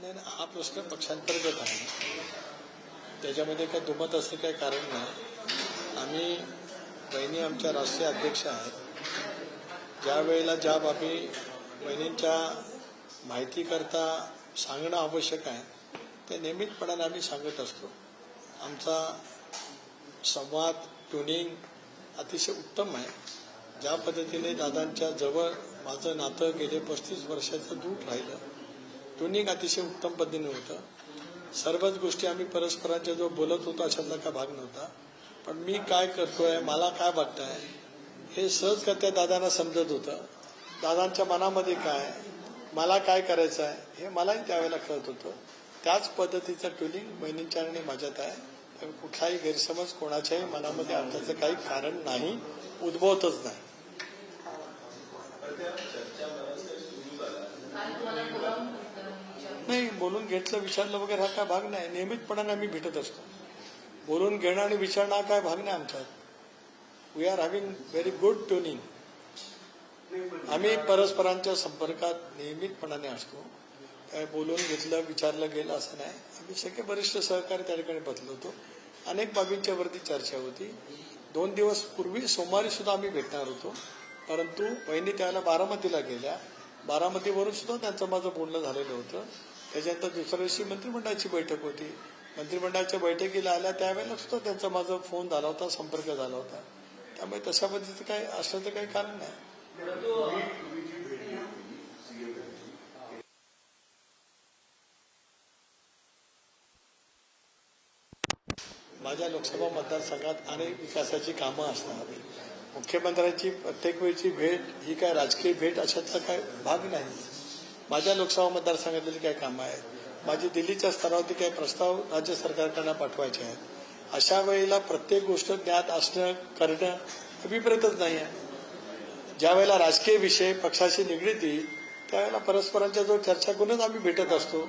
नाही, हा प्रश्न पक्षांतर्गत आहे, त्याच्यामध्ये काही दुमत असं काही कारण नाही. आम्ही बहिणी आमच्या राष्ट्रीय अध्यक्ष आहेत. ज्या वेळेला ज्या बाबी बहिणींच्या माहितीकरता सांगणं आवश्यक आहे ते नियमितपणाने आम्ही सांगत असतो. आमचा संवाद ट्युनिंग अतिशय उत्तम आहे. ज्या पद्धतीने दादांच्या जवळ माझं नातं गेले 35 वर्षाचं दूर राहिलं, ट्युनिंग अतिशय उत्तम पद्धतीने होतं. सर्वच गोष्टी आम्ही परस्परांच्या जो बोलत होतो अशातला काय भाग नव्हता. पण मी काय करतोय, मला काय वाटतंय हे सहजगत्या दादांना समजत होतं. दादांच्या मनामध्ये काय, मला काय करायचं आहे हे मलाही त्यावेळेला कळत होतं. त्याच पद्धतीचं ट्युनिंग बहिणींच्या आणि माझ्यात आहे. कुठलाही गैरसमज कोणाच्याही मनामध्ये आणण्याचं काही कारण नाही, उद्भवतच नाही. नाही, बोलून घेतलं विचारलं वगैरे हा काय भाग नाही. नियमितपणाने आम्ही भेटत असतो. बोलून घेणं आणि विचारणं हा काय भाग नाही आमच्यात. We are having very good tuning. आम्ही परस्परांच्या संपर्कात नियमितपणाने असतो. काय बोलून घेतलं विचारलं गेलं असं नाही. आम्ही सगळे वरिष्ठ सहकारी त्या ठिकाणी बदलवतो. अनेक बाबींच्या वरती चर्चा होती. 2 दिवस पूर्वी सोमवारी सुद्धा आम्ही भेटणार होतो, परंतु बहिणी त्यावेळेला बारामतीला गेल्या. बारामतीवरून सुद्धा त्यांचं माझं बोलणं झालेलं होतं. त्याच्यानंतर दुसऱ्या दिवशी मंत्रिमंडळाची बैठक होती. मंत्रिमंडळाच्या बैठकीला आल्या त्यावेळेला सुद्धा त्यांचा माझा फोन झाला होता, संपर्क झाला होता. त्यामुळे तशा पद्धतीचं काही असल्याचं काही कारण नाही. माझ्या लोकसभा मतदारसंघात अनेक विकासाची कामं असतात. मुख्यमंत्र्यांची प्रत्येक वेळची भेट ही काय राजकीय भेट अशातला काय भाग नाही. माझ्या लोकसभा मतदारसंघातली काय कामं आहेत, माझी दिल्लीच्या स्तरावरती काही प्रस्ताव राज्य सरकारकडे पाठवायचे आहेत. अशा वेळेला प्रत्येक गोष्ट ज्ञात असणं करणं अभिप्रेतच नाही आहे. ज्या वेळेला राजकीय विषय पक्षाशी निगडीत त्यावेळेला परस्परांच्या जो चर्चा करूनच आम्ही भेटत असतो.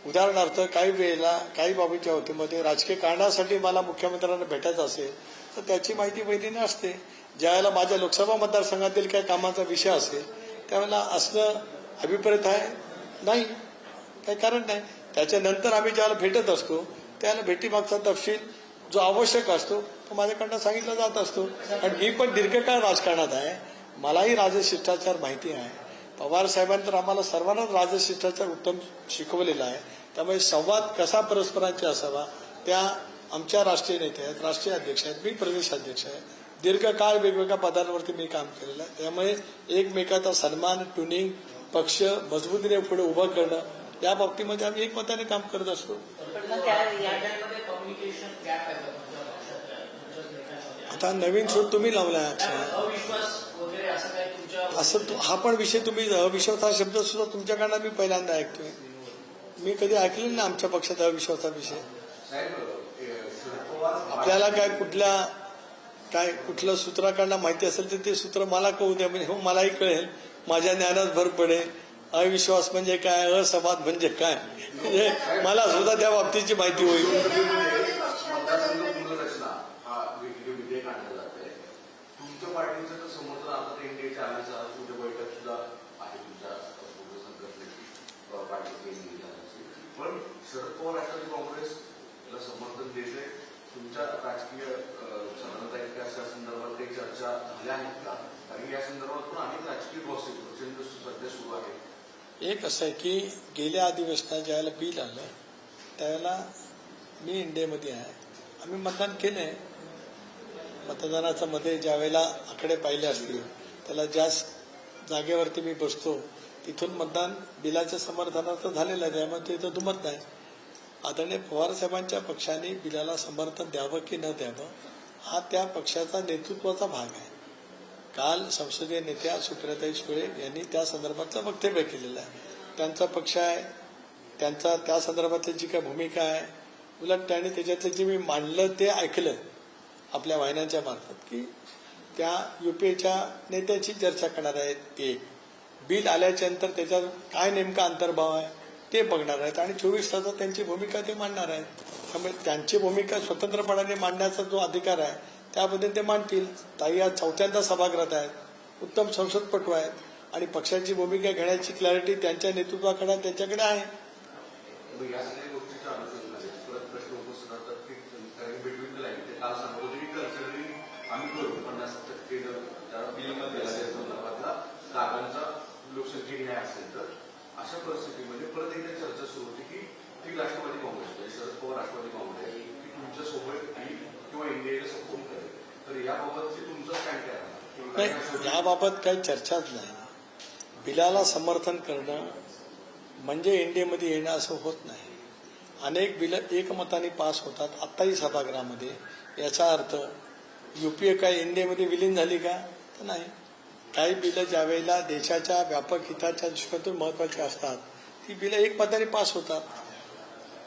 उदाहरणार्थ काही वेळेला काही बाबीच्या बाबतीमध्ये राजकीय कारणासाठी मला मुख्यमंत्र्यांना भेटायचं असेल तर त्याची माहिती बहिणीने असते. ज्यावेळेला माझ्या लोकसभा मतदारसंघातील काही कामाचा विषय असेल त्यावेळेला असणं अभिप्रेत आहे नाही, काही कारण नाही. त्याच्यानंतर आम्ही ज्यावेळेला भेटत असतो त्यावेळेला भेटीमागचा तपशील जो आवश्यक असतो तो माझ्याकडनं सांगितला जात असतो. कारण मी पण दीर्घकाळ राजकारणात आहे, मलाही राजशिष्टाचार माहिती आहे. पवार साहेबांनी तर आम्हाला सर्वांना राजशिष्टाचार उत्तम शिकवलेला आहे. त्यामुळे संवाद कसा परस्परांचे असावा त्या आमच्या राष्ट्रीय नेते आहेत, राष्ट्रीय अध्यक्ष आहेत, मी प्रदेश अध्यक्ष आहे. दीर्घकाळ वेगवेगळ्या पदांवरती मी काम केलेलं आहे. त्यामुळे एकमेकाचा सन्मान, ट्युनिंग, पक्ष मजबूतीने पुढे उभं करणं या बाबतीमध्ये आम्ही एकमताने काम करत असतो. आता नवीन शोध तुम्ही लावलाय असं हा पण विषय तुम्ही अविश्वास हा शब्द सुद्धा तुमच्याकडनं मी पहिल्यांदा ऐकतोय. मी कधी ऐकलेलं नाही आमच्या पक्षात अविश्वासा विषय. आपल्याला काय कुठलं सूत्राकडनं माहिती असेल तर ते सूत्र मला कळू द्या, म्हणजे हो मलाही कळेल, माझ्या ज्ञानात भर पडेल. अविश्वास म्हणजे काय, असंवाद म्हणजे काय, म्हणजे मला सुद्धा त्या बाबतीची माहिती होईल. पण शरद पवार राष्ट्रवादी काँग्रेस याला समर्थन देते. तुमच्या राजकीय संदर्भात काही चर्चा झाल्या आहेत का? कारण या संदर्भात पण अनेक राजकीय गॉसिप प्रचंड सध्या सुरू आहे. एक असं आहे की गेल्या अधिवेशनात ज्यावेळेला बिल आलं त्यावेळेला मी इंडियामध्ये आहे, आम्ही मतदान केलंय. मतदानाचं मध्ये ज्या वेळेला आकडे पाहिले असतील त्याला ज्या जागेवरती मी बसतो तिथून मतदान बिलाच्या समर्थनार्थ झालेलं आहे. त्यामुळे तिथं दुमत नाही. आदरणीय पवार साहेबांच्या पक्षाने बिलाला समर्थन द्यावं की न द्यावं हा त्या पक्षाचा नेतृत्वाचा भाग आहे. काल संसदीय नेत्या सुप्रियाताई सुळे यांनी त्या संदर्भातलं वक्तव्य केलेलं आहे. त्यांचा पक्ष आहे, त्यांचा त्या संदर्भातली जी काही भूमिका आहे, उलट त्याने त्याच्यातलं जे मी मांडलं ते ऐकलं आपल्या वाहिन्यांच्या मार्फत की त्या युपीएच्या नेत्याची चर्चा करणार आहेत. एक बिल आल्याच्या नंतर त्याच्यात काय नेमका अंतर्भाव आहे ते बघणार आहेत आणि 24 तासात त्यांची भूमिका ते मांडणार आहेत. त्यामुळे त्यांची भूमिका स्वतंत्रपणाने मांडण्याचा जो अधिकार आहे त्याबद्दल ते मांडतील. ताई आज 4थ्यांदा सभागृहात आहेत, उत्तम संसदपटू आहेत आणि पक्षाची भूमिका घेण्याची क्लॅरिटी त्यांच्या नेतृत्वाकडे त्यांच्याकडे आहे. मग या सगळ्या गोष्टीच्या अनुषंगाने परत प्रश्न उपस्थित होतात की बिटवीन द लाईन ते काल सांगत होते की कल्चरली आम्ही करू 50% बिलमध्ये संदर्भातला जागांचा लोकसंख्या न्याय असेल तर अशा परिस्थितीमध्ये परत एकदा चर्चा सुरू होती की ती राष्ट्रवादी काँग्रेस शरद पवार राष्ट्रवादी काँग्रेस की तुमच्या सोबत येईल किंवा इंडियाला सपोर्ट करेल. तर याबाबतची तुमचं काय काय आहे? नाही, याबाबत काही चर्चाच नाही. बिलाला समर्थन करणं म्हणजे इंडियामध्ये येणं असं होत नाही. अनेक बिलं एकमताने पास होतात आत्ताही सभागृहामध्ये. याचा अर्थ युपीए काय इंडियामध्ये विलीन झाली का? तर नाही. काही बिलं ज्यावेळेला देशाच्या व्यापक हिताच्या दृष्टीकोनातून महत्वाची असतात ती बिलं एकमताने पास होतात.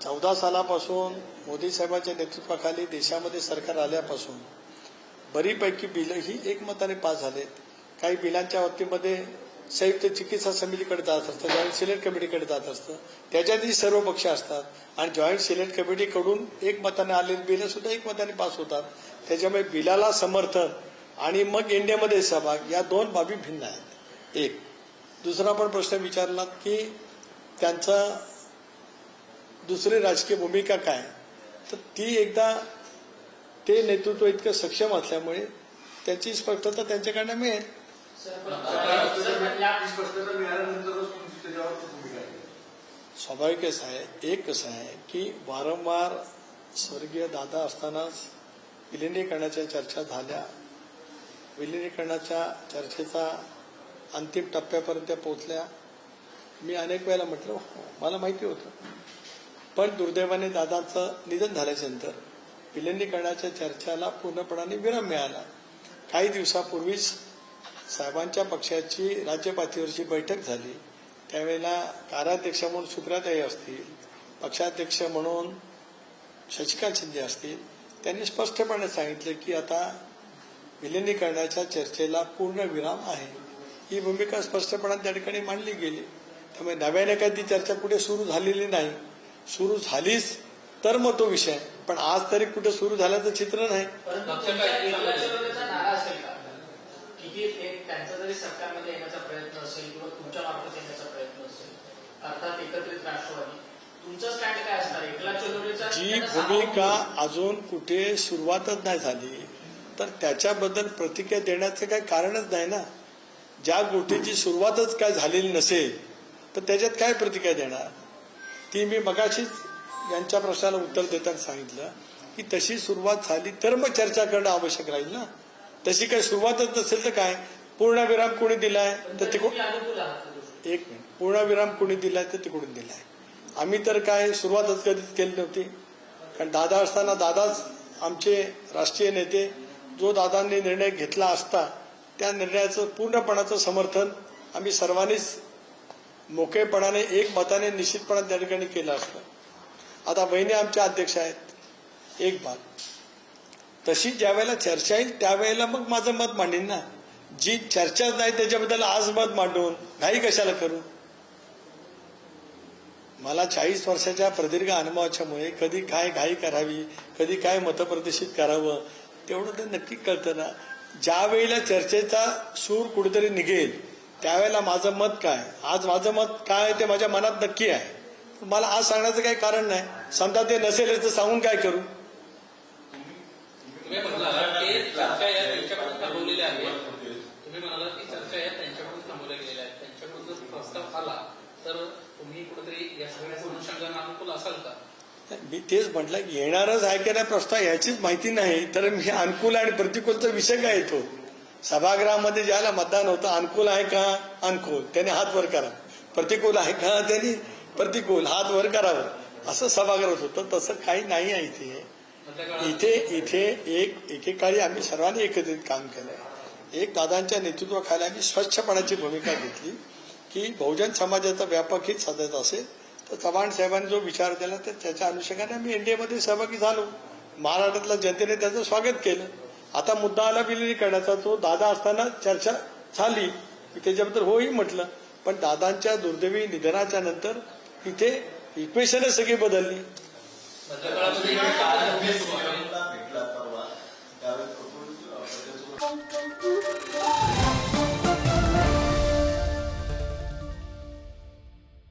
14 सालापासून मोदी साहेबांच्या नेतृत्वाखाली देशामध्ये सरकार आल्यापासून बरीपैकी बिलं ही एकमताने पास झालेत. काही बिलांच्या बाबतीमध्ये संयुक्त चिकित्सा समितीकडे जात असतं, जॉईंट सिलेक्ट कमिटीकडे जात असतं, त्याच्यातही सर्व पक्ष असतात आणि जॉईंट सिलेक्ट कमिटीकडून एकमताने आलेली बिलं सुद्धा एकमताने पास होतात. त्याच्यामुळे बिलाला समर्थन आणि मग इंडियामध्ये सहभाग या दोन बाबी भिन्न आहेत. एक दुसरा पण प्रश्न विचारला की त्यांचा दुसरी राजकीय भूमिका काय, तर ती एकदा ते नेतृत्व इतकं सक्षम असल्यामुळे त्याची स्पष्टता त्यांच्याकडनं मिळेल. स्पष्टता मिळाल्यानंतरच तुमची त्याच्यावर भूमिका आहे. स्वाभाविकच आहे. एक कसं आहे की वारंवार स्वर्गीय दादा असतानाच विलिनीकरणाच्या चर्चा झाल्या. विलिनीकरणाच्या चर्चेचा अंतिम टप्प्यापर्यंत पोहोचल्या. मी अनेक वेळेला म्हटलं मला माहिती होतं, पण दुर्दैवाने दादाचं निधन झाल्यानंतर विलिनीकरणाच्या चर्चेला पूर्णपणाने विराम मिळाला. काही दिवसापूर्वीच साहेबांच्या पक्षाची राज्य पातळीवरची बैठक झाली. त्यावेळेला कार्याध्यक्ष म्हणून सुप्रियाताई असतील, पक्षाध्यक्ष म्हणून शशिकांत शिंदे असतील, त्यांनी स्पष्टपणे सांगितलं की आता विलिनीकरणाच्या चर्चेला पूर्ण विराम आहे. ही भूमिका स्पष्टपणे त्या ठिकाणी मांडली गेली. त्यामुळे नव्याने काही ती चर्चा कुठे सुरू झालेली नाही. सुरू झालीच तर मग तो विषय, पण आज तरी कुठे सुरू झाल्याचं चित्र नाही. त्यांचा जरी सरकारमध्ये येण्याचा प्रयत्न असेल किंवा तुमच्या मार्फत येण्याचा प्रयत्न असेल, अर्थात एकत्रित राष्ट्रवादी, तुमचं स्टँड काय असणार? एकनाथ चौधरीचा जी भूमिका अजून कुठे सुरुवातच नाही झाली तर त्याच्याबद्दल प्रतिक्रिया देण्याचं काही कारणच नाही ना. ज्या गोष्टीची सुरुवातच काय झालेली नसेल तर त्याच्यात काय प्रतिक्रिया देणार? ती मी मगाशीच यांच्या प्रश्नाला उत्तर देताना सांगितलं की तशी सुरुवात झाली तर मग चर्चा करणं आवश्यक राहील ना. तशी काही सुरुवातच नसेल तर काय? पूर्णविराम कोणी दिलाय तर तिकडून एक मिनिट पूर्णविराम कोणी दिलाय तर तिकडून दिलाय. आम्ही तर काय सुरुवातच कधीच केली नव्हती. कारण दादा असताना दादाच आमचे राष्ट्रीय नेते, जो दादांनी निर्णय घेतला असता त्या निर्णयाचं पूर्णपणाचं समर्थन आम्ही सर्वांनीच मोकळेपणाने एक मताने निश्चितपणे त्या ठिकाणी केलं असतं. आता बहिणी आमच्या अध्यक्ष आहेत. एक बात तशी ज्या वेळेला चर्चा येईल त्यावेळेला मग माझं मत मांडीन ना. जी चर्चा नाही त्याच्याबद्दल आज मत मांडून घाई कशाला करू? मला 40 वर्षाच्या प्रदीर्घ अनुभवाच्यामुळे कधी काय घाई करावी, कधी काय मतप्रदर्शित करावं तेवढं ते नक्की कळतं ना. ज्या वेळेला चर्चेचा सूर कुठेतरी निघेल त्यावेळेला माझं मत काय, आज माझं मत काय ते माझ्या मनात नक्की आहे. मला आज सांगण्याचं काही कारण नाही. समजा ते नसेल तर सांगून काय करू? तुम्ही म्हणाला की चर्चा या त्यांच्याकडून थांबवलेल्या आहेत. तुम्ही म्हणाला की चर्चा या त्यांच्याकडून थांबवल्या गेलेल्या आहेत. त्यांच्याकडून जर प्रस्ताव आला तर तुम्ही कुठेतरी या सगळ्या अनुषंगाने अनुकूल असाल का? मी तेच म्हटलं येणारच आहे की नाही प्रस्ताव याचीच माहिती नाही तर मी अनुकूल आणि प्रतिकूलचा विषय काय येतो? सभागृहामध्ये ज्याला मतदान होतं अनुकूल आहे का अनुकूल त्याने हात वर करा, प्रतिकूल आहे का त्यांनी प्रतिकूल हात वर करावं, असं सभागृहात होतं. तसं काही नाही आहे इथे. इथे एकेकाळी आम्ही सर्वांनी एकत्रित काम केलंय. एक दादांच्या नेतृत्वाखाली आम्ही स्वच्छपणाची भूमिका घेतली की बहुजन समाजाचा व्यापक हित साधायचं असेल तर चव्हाण साहेबांनी जो विचार दिला तर त्याच्या अनुषंगाने आम्ही एनडीएमध्ये सहभागी झालो. महाराष्ट्रातल्या जनतेने त्याचं स्वागत केलं. आता मुद्दा आला विलिनीकरणाचा. तो दादा असताना चर्चा झाली, मी त्याच्याबद्दल होही म्हटलं, पण दादांच्या दुर्दैवी निधनाच्या नंतर इथे इक्वेशनच सगळी बदलली. मध्यकाळामध्ये